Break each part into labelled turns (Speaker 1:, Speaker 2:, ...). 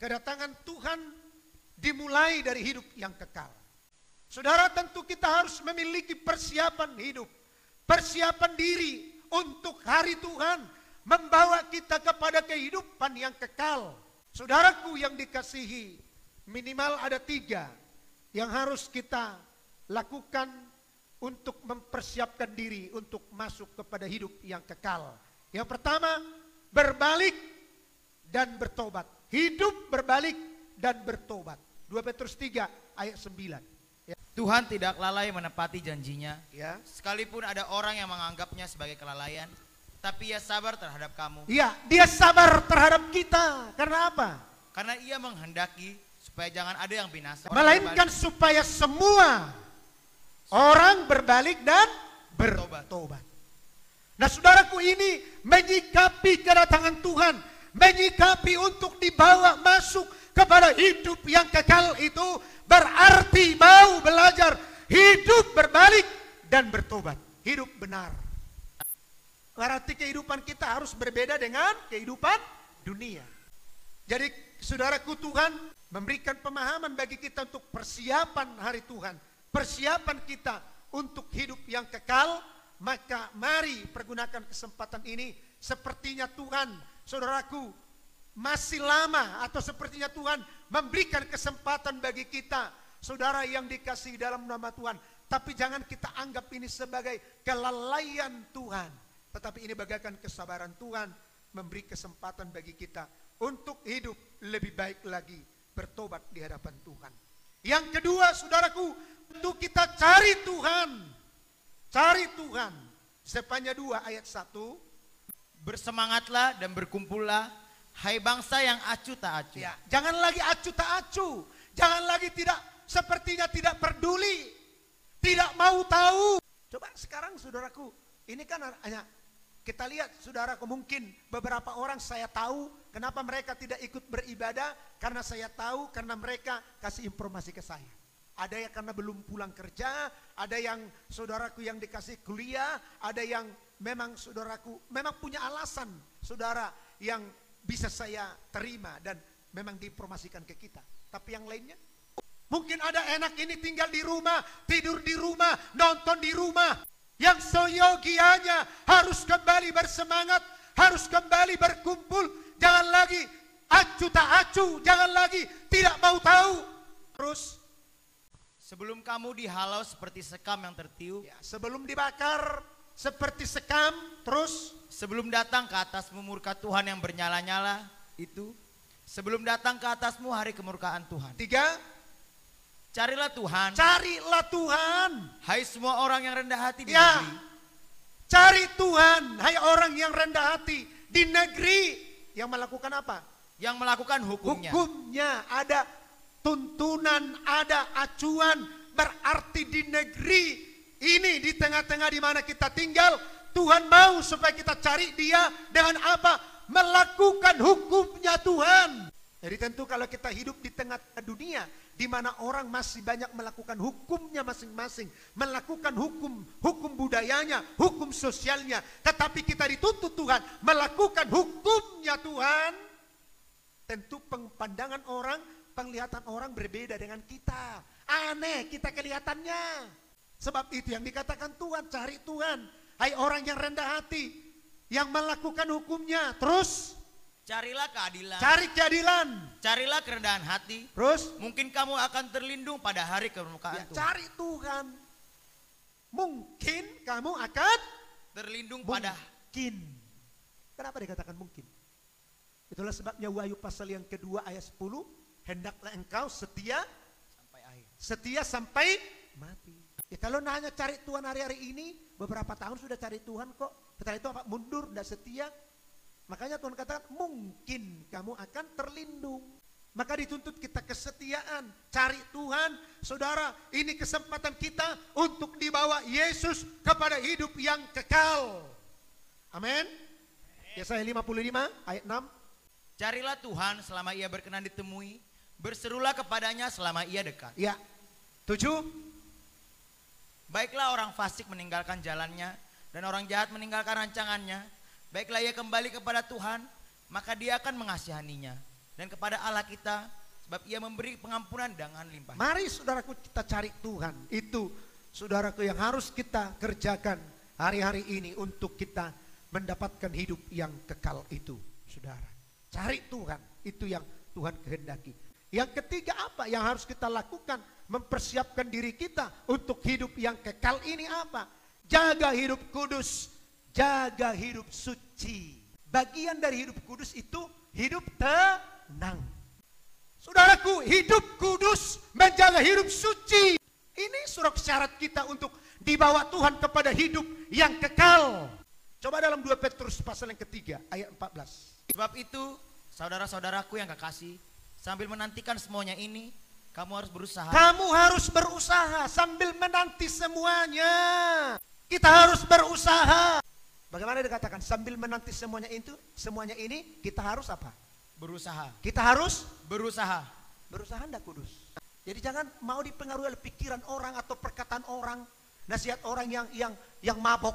Speaker 1: Kedatangan Tuhan dimulai dari hidup yang kekal. Saudara, tentu kita harus memiliki persiapan hidup, persiapan diri untuk hari Tuhan membawa kita kepada kehidupan yang kekal. Saudaraku yang dikasihi, minimal ada 3 yang harus kita lakukan untuk mempersiapkan diri untuk masuk kepada hidup yang kekal. Yang pertama, berbalik dan bertobat. Hidup, berbalik dan bertobat. 2 Petrus 3 ayat 9. Ya.
Speaker 2: Tuhan tidak lalai menepati janjinya.
Speaker 1: Ya.
Speaker 2: Sekalipun ada orang yang menganggapnya sebagai kelalaian, tapi ia sabar terhadap kamu.
Speaker 1: Iya, dia sabar terhadap kita. Karena apa?
Speaker 2: Karena ia menghendaki supaya jangan ada yang binasa,
Speaker 1: melainkan supaya semua orang berbalik dan bertobat. Nah, saudaraku, ini menyikapi kedatangan Tuhan, menyikapi untuk dibawa masuk kepada hidup yang kekal itu berarti mau belajar hidup berbalik dan bertobat, hidup benar. Berarti kehidupan kita harus berbeda dengan kehidupan dunia. Jadi saudaraku, Tuhan memberikan pemahaman bagi kita untuk persiapan hari Tuhan, persiapan kita untuk hidup yang kekal. Maka mari pergunakan kesempatan ini. Sepertinya Tuhan, saudaraku, masih lama, atau sepertinya Tuhan memberikan kesempatan bagi kita, saudara yang dikasihi dalam nama Tuhan. Tapi jangan kita anggap ini sebagai kelalaian Tuhan, tetapi ini bagaikan kesabaran Tuhan memberi kesempatan bagi kita untuk hidup lebih baik lagi, bertobat di hadapan Tuhan. Yang kedua, saudaraku, untuk kita cari Tuhan. Cari Tuhan. Zefanya 2 ayat 1.
Speaker 2: Bersemangatlah dan berkumpullah, hai bangsa yang acuh tak acuh.
Speaker 1: Ya, jangan lagi acuh tak acuh. Jangan lagi sepertinya tidak peduli, tidak mau tahu. Coba sekarang saudaraku, ini kan hanya kita lihat, saudaraku, mungkin beberapa orang saya tahu kenapa mereka tidak ikut beribadah, karena saya tahu, karena mereka kasih informasi ke saya. Ada yang karena belum pulang kerja, ada yang saudaraku yang dikasih kuliah, ada yang memang saudaraku memang punya alasan, saudara, yang bisa saya terima dan memang diinformasikan ke kita. Tapi yang lainnya, mungkin ada enak ini tinggal di rumah, tidur di rumah, nonton di rumah. Yang seyogianya harus kembali bersemangat, harus kembali berkumpul. Jangan lagi acuh tak acuh, jangan lagi tidak mau tahu. Terus,
Speaker 2: sebelum kamu dihalau seperti sekam yang tertiup,
Speaker 1: ya, sebelum dibakar seperti sekam, terus
Speaker 2: sebelum datang ke atasmu murka Tuhan yang bernyala-nyala itu, sebelum datang ke atasmu hari kemurkaan Tuhan.
Speaker 1: 3,
Speaker 2: carilah Tuhan.
Speaker 1: Carilah Tuhan.
Speaker 2: Hai semua orang yang rendah hati di
Speaker 1: Ya,
Speaker 2: negeri.
Speaker 1: cari Tuhan, hai orang yang rendah hati di negeri. Yang melakukan apa?
Speaker 2: Yang melakukan hukumnya.
Speaker 1: Hukumnya, ada tuntunan, ada acuan. Berarti di negeri ini, di tengah-tengah di mana kita tinggal, Tuhan mau supaya kita cari Dia dengan apa? Melakukan hukumnya Tuhan. Jadi tentu kalau kita hidup di tengah dunia di mana orang masih banyak melakukan hukumnya masing-masing, melakukan hukum budayanya, hukum sosialnya, tetapi kita dituntut Tuhan melakukan hukumnya Tuhan. Tentu pandangan orang, penglihatan orang berbeda dengan kita. Aneh kita kelihatannya. Sebab itu yang dikatakan Tuhan, cari Tuhan. Hai orang yang rendah hati, yang melakukan hukumnya. Terus,
Speaker 2: carilah keadilan.
Speaker 1: cari keadilan.
Speaker 2: Carilah kerendahan hati.
Speaker 1: Terus,
Speaker 2: Mungkin kamu akan terlindung pada hari kemurkaan
Speaker 1: ya,
Speaker 2: Tuhan.
Speaker 1: cari Tuhan. Mungkin kamu akan
Speaker 2: Terlindung pada.
Speaker 1: mungkin. Kenapa dikatakan mungkin? Itulah sebabnya Wahyu pasal yang kedua ayat 10. Hendaklah engkau setia
Speaker 2: Sampai akhir.
Speaker 1: setia sampai mati. Ya, kalau nanya cari Tuhan hari-hari ini, beberapa tahun sudah cari Tuhan kok. Setelah itu apa? Mundur, tidak setia. Makanya Tuhan katakan mungkin kamu akan terlindung. Maka dituntut kita kesetiaan, cari Tuhan. Saudara, ini kesempatan kita untuk dibawa Yesus kepada hidup yang kekal. Amin. Yesaya 55 ayat 6.
Speaker 2: Carilah Tuhan selama ia berkenan ditemui. Berserulah kepadanya selama ia dekat.
Speaker 1: Ya. 7.
Speaker 2: Baiklah orang fasik meninggalkan jalannya dan orang jahat meninggalkan rancangannya. Baiklah ia kembali kepada Tuhan, maka Dia akan mengasihaninya. dan kepada Allah kita, sebab Ia memberi pengampunan dengan limpah.
Speaker 1: Mari saudaraku kita cari Tuhan. Itu saudaraku yang harus kita kerjakan hari-hari ini untuk kita mendapatkan hidup yang kekal itu, saudara. Cari Tuhan, itu yang Tuhan kehendaki. Yang ketiga apa yang harus kita lakukan? Mempersiapkan diri kita untuk hidup yang kekal ini apa? Jaga hidup kudus, jaga hidup suci. Bagian dari hidup kudus itu hidup tenang. Saudaraku, hidup kudus menjaga hidup suci. Ini surat syarat kita untuk dibawa Tuhan kepada hidup yang kekal. Coba dalam 2 Petrus pasal yang ketiga ayat 14.
Speaker 2: Sebab itu, saudara-saudaraku yang kekasih, sambil menantikan semuanya ini, kamu harus berusaha. Kamu harus berusaha sambil menanti semuanya. Kita harus berusaha. Bagaimana dikatakan sambil menanti semuanya ini kita harus apa? Berusaha. Kita harus berusaha. Berusaha hendak kudus. Jadi jangan mau dipengaruhi oleh pikiran orang atau perkataan orang, nasihat orang yang mabok.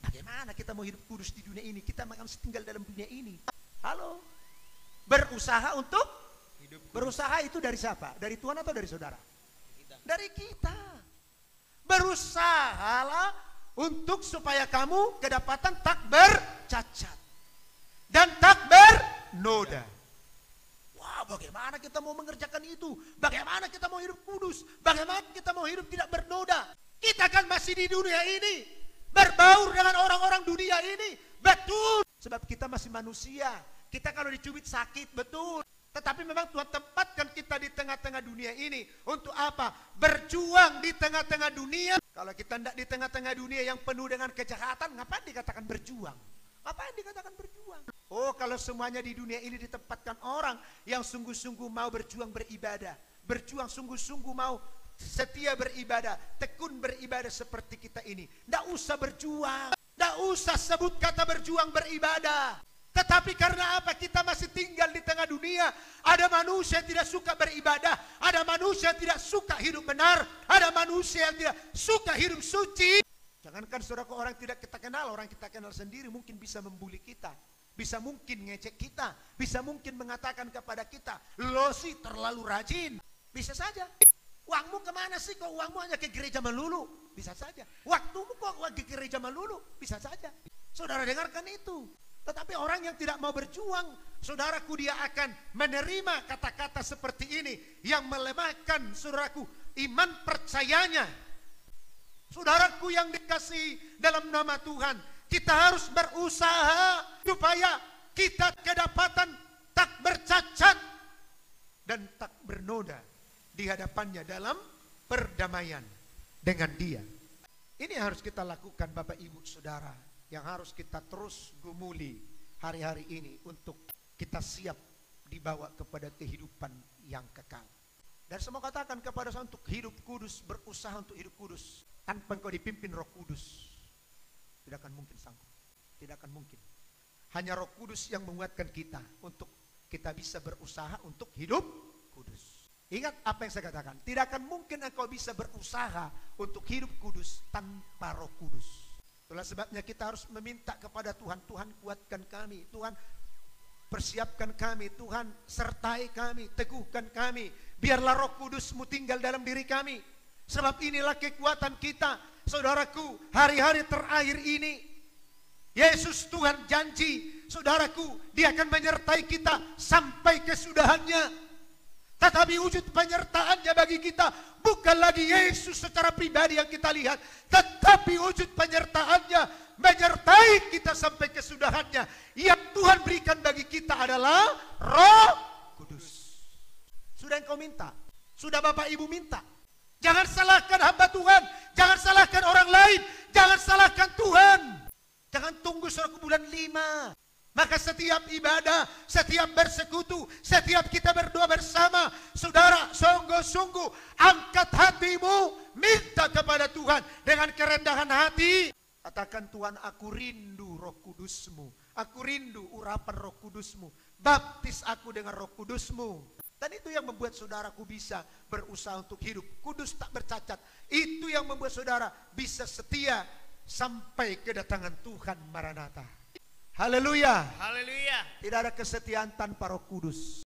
Speaker 2: Bagaimana kita mau hidup kudus di dunia ini? Kita masih tinggal dalam dunia ini. Halo. Berusaha untuk hidup kudus. Berusaha itu dari siapa? Dari Tuhan atau dari saudara? Dari kita. Berusahalah untuk supaya kamu kedapatan tak bercacat dan tak bernoda. Wah, bagaimana kita mau mengerjakan itu? Bagaimana kita mau hidup kudus? Bagaimana kita mau hidup tidak bernoda? Kita kan masih di dunia ini, berbaur dengan orang-orang dunia ini, betul. Sebab kita masih manusia. Kita kalau dicubit sakit, betul. Tetapi memang Tuhan tempatkan kita di tengah-tengah dunia ini. Untuk apa? Berjuang di tengah-tengah dunia. Kalau kita tidak di tengah-tengah dunia yang penuh dengan kejahatan, ngapain dikatakan berjuang? Ngapain dikatakan berjuang? Oh, kalau semuanya di dunia ini ditempatkan orang yang sungguh-sungguh mau berjuang beribadah. Berjuang sungguh-sungguh mau setia beribadah, tekun beribadah seperti kita ini. Tidak usah berjuang. Tidak usah sebut kata berjuang beribadah. Tetapi karena apa? Kita masih tinggal di tengah dunia. Ada manusia yang tidak suka beribadah. Ada manusia yang tidak suka hidup benar. Ada manusia yang tidak suka hidup suci. Jangankan saudara orang tidak kita kenal, orang kita kenal sendiri mungkin bisa membuli kita. Bisa mungkin ngecek kita. Bisa mungkin mengatakan kepada kita, lo sih terlalu rajin. Bisa saja. Uangmu kemana sih? Kok uangmu hanya ke gereja melulu? Bisa saja. Waktumu kok ke gereja melulu? Bisa saja. Saudara dengarkan itu. Tetapi orang yang tidak mau berjuang, saudaraku, dia akan menerima kata-kata seperti ini yang melemahkan saudaraku iman percayanya. Saudaraku yang dikasihi dalam nama Tuhan, kita harus berusaha supaya kita kedapatan tak bercacat dan tak bernoda di hadapannya dalam perdamaian dengan Dia. Ini yang harus kita lakukan Bapak Ibu Saudara, yang harus kita terus gumuli hari-hari ini untuk kita siap dibawa kepada kehidupan yang kekal. Dan semua katakan kepada saya untuk hidup kudus, berusaha untuk hidup kudus. Tanpa engkau dipimpin Roh Kudus, tidak akan mungkin sanggup. Tidak akan mungkin. Hanya Roh Kudus yang menguatkan kita untuk kita bisa berusaha untuk hidup kudus. Ingat apa yang saya katakan, tidak akan mungkin engkau bisa berusaha untuk hidup kudus tanpa Roh Kudus. Itulah sebabnya kita harus meminta kepada Tuhan, Tuhan kuatkan kami, Tuhan persiapkan kami, Tuhan sertai kami, teguhkan kami. Biarlah Roh Kudus-Mu tinggal dalam diri kami. Sebab inilah kekuatan kita, saudaraku, hari-hari terakhir ini. Yesus Tuhan janji, saudaraku, Dia akan menyertai kita sampai kesudahannya. Tetapi wujud penyertaannya bagi kita bukan lagi Yesus secara pribadi yang kita lihat, tetapi wujud penyertaannya menyertai kita sampai kesudahannya. Yang Tuhan berikan bagi kita adalah Roh Kudus. Sudah engkau minta, sudah Bapak Ibu minta. Jangan salahkan hamba Tuhan, jangan salahkan orang lain, jangan salahkan Tuhan. Jangan tunggu saudaraku bulan 5. Maka setiap ibadah, setiap bersekutu, setiap kita berdoa bersama, saudara, sungguh-sungguh angkat hatimu, minta kepada Tuhan dengan kerendahan hati. Katakan, Tuhan, aku rindu Roh Kudus-Mu, aku rindu urapan Roh Kudus-Mu, baptis aku dengan Roh Kudus-Mu. Dan itu yang membuat saudaraku bisa berusaha untuk hidup kudus tak bercacat. Itu yang membuat saudara bisa setia sampai kedatangan Tuhan Maranatha.
Speaker 1: Haleluya.
Speaker 3: Haleluya.
Speaker 1: Tidak ada kesetiaan tanpa Roh Kudus.